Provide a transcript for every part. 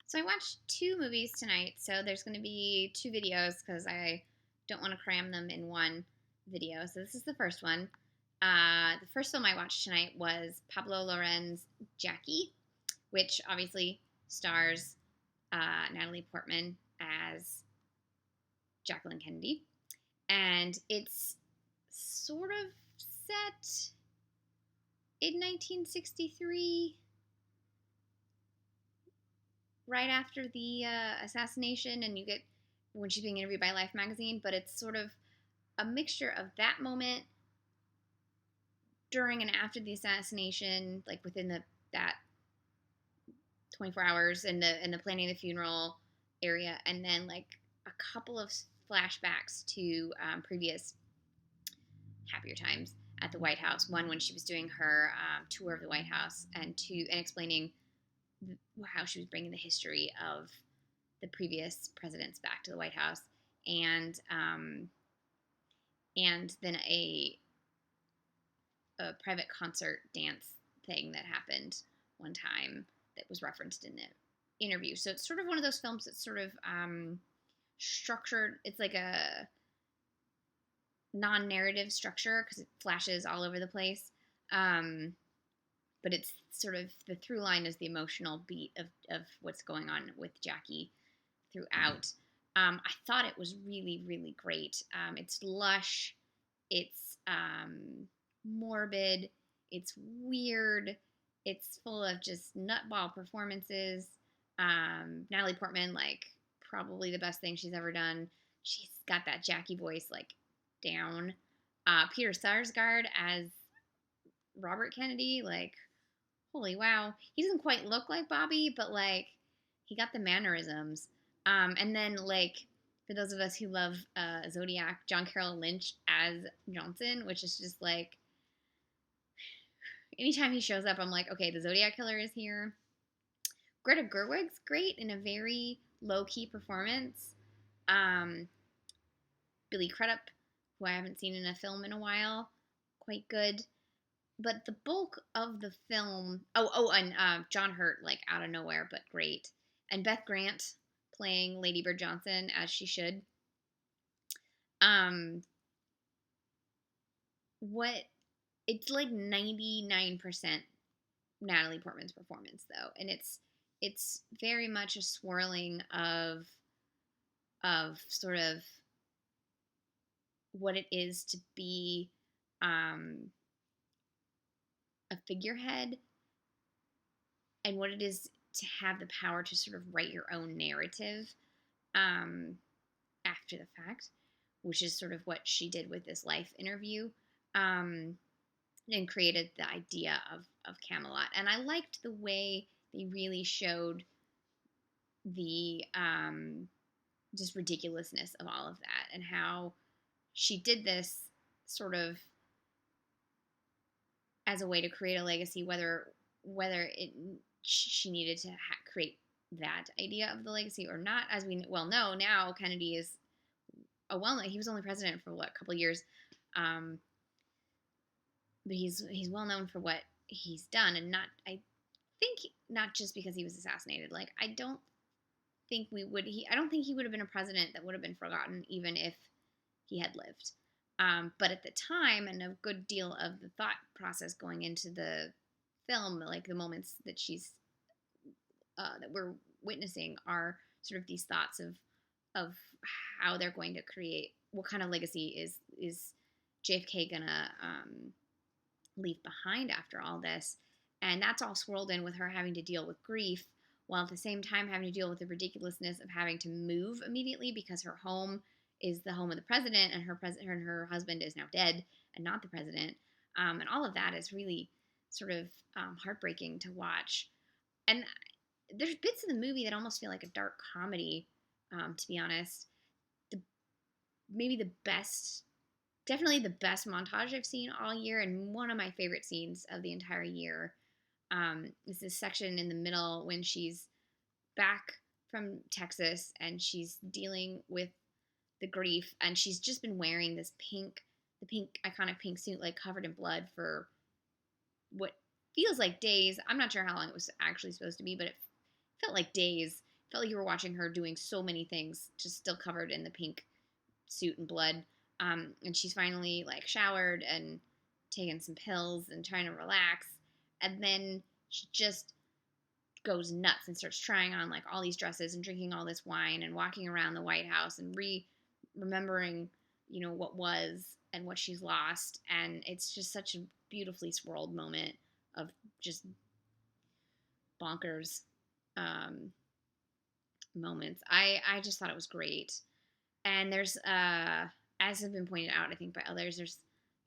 So I watched two movies tonight. So there's going to be two videos because I don't want to cram them in one video. So this is the first one. The first film I watched tonight was Pablo Larraín's Jackie, which obviously stars Natalie Portman as Jacqueline Kennedy. And it's sort of set in 1963, right after the assassination, and you get when she's being interviewed by Life magazine, but it's sort of a mixture of that moment during and after the assassination, like within that 24 hours and the planning of the funeral area, and then like a couple of flashbacks to previous happier times at the White House. One when she was doing her tour of the White House, and explaining how she was bringing the history of the previous presidents back to the White House, and then a private concert dance thing that happened one time that was referenced in the interview. So it's sort of one of those films that's sort of structured. It's like a non-narrative structure because it flashes all over the place. But it's sort of the through line is the emotional beat of what's going on with Jackie throughout. I thought it was really, really great. It's lush. It's morbid. It's weird. It's full of just nutball performances. Natalie Portman, like, probably the best thing she's ever done. She's got that Jackie voice, like, down. Peter Sarsgaard as Robert Kennedy, like, holy wow. He doesn't quite look like Bobby, but, like, he got the mannerisms. And then, like, for those of us who love Zodiac, John Carroll Lynch as Johnson, which is just, like, anytime he shows up, I'm like, okay, the Zodiac Killer is here. Greta Gerwig's great in a very low-key performance. Billy Crudup, who I haven't seen in a film in a while, quite good. But the bulk of the film, and John Hurt, like, out of nowhere, but great. And Beth Grant playing Lady Bird Johnson, as she should. It's like 99% Natalie Portman's performance, though. And it's very much a swirling of sort of what it is to be a figurehead, and what it is to have the power to sort of write your own narrative after the fact, which is sort of what she did with this Life interview, and created the idea of Camelot. And I liked the way they really showed the just ridiculousness of all of that, and how she did this sort of as a way to create a legacy, whether she needed to create that idea of the legacy or not. As we well know now, Kennedy is he was only president for a couple of years, but he's well known for what he's done, and I think not just because he was assassinated. Like, I don't think he would have been a president that would have been forgotten even if he had lived. But at the time, and a good deal of the thought process going into the film, like the moments that that we're witnessing, are sort of these thoughts of how they're going to create, what kind of legacy is JFK gonna leave behind after all this. And that's all swirled in with her having to deal with grief, while at the same time having to deal with the ridiculousness of having to move immediately because her home is the home of the president, and her husband is now dead and not the president. And all of that is really sort of heartbreaking to watch. And there's bits of the movie that almost feel like a dark comedy, to be honest. Definitely the best montage I've seen all year, and one of my favorite scenes of the entire year is this section in the middle when she's back from Texas and she's dealing with the grief, and she's just been wearing this iconic pink suit, like, covered in blood for what feels like days. I'm not sure how long it was actually supposed to be, but it felt like days. felt like you were watching her doing so many things, just still covered in the pink suit and blood. And she's finally like showered and taken some pills and trying to relax. And then she just goes nuts and starts trying on like all these dresses and drinking all this wine and walking around the White House and remembering, what was and what she's lost. And it's just such a beautifully swirled moment of just bonkers um, moments. I just thought it was great. And there's, as has been pointed out, I think by others, there's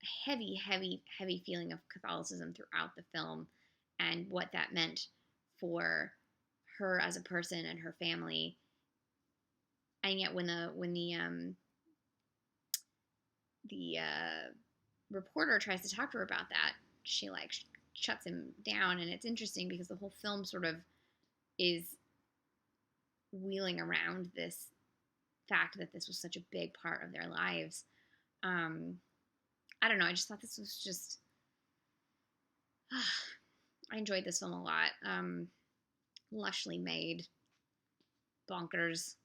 a heavy, heavy, heavy feeling of Catholicism throughout the film, and what that meant for her as a person and her family. And yet, when the reporter tries to talk to her about that, she like shuts him down, and it's interesting because the whole film sort of is wheeling around this fact that this was such a big part of their lives. I don't know. I just thought this was just. I enjoyed this film a lot. Lushly made, bonkers.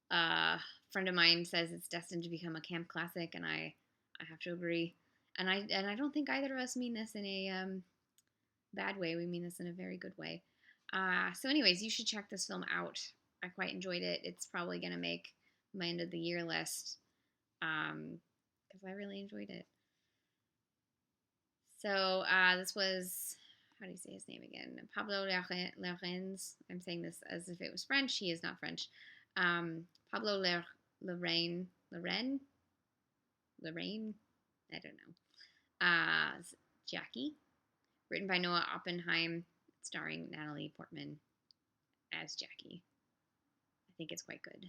A friend of mine says it's destined to become a camp classic, and I have to agree. And I don't think either of us mean this in a bad way. We mean this in a very good way. So, anyways, you should check this film out. I quite enjoyed it. It's probably gonna make my end of the year list because I really enjoyed it. So this was, how do you say his name again? Pablo Larraín. I'm saying this as if it was French. He is not French. Pablo Larraín. I don't know. Jackie, written by Noah Oppenheim, starring Natalie Portman as Jackie. I think it's quite good.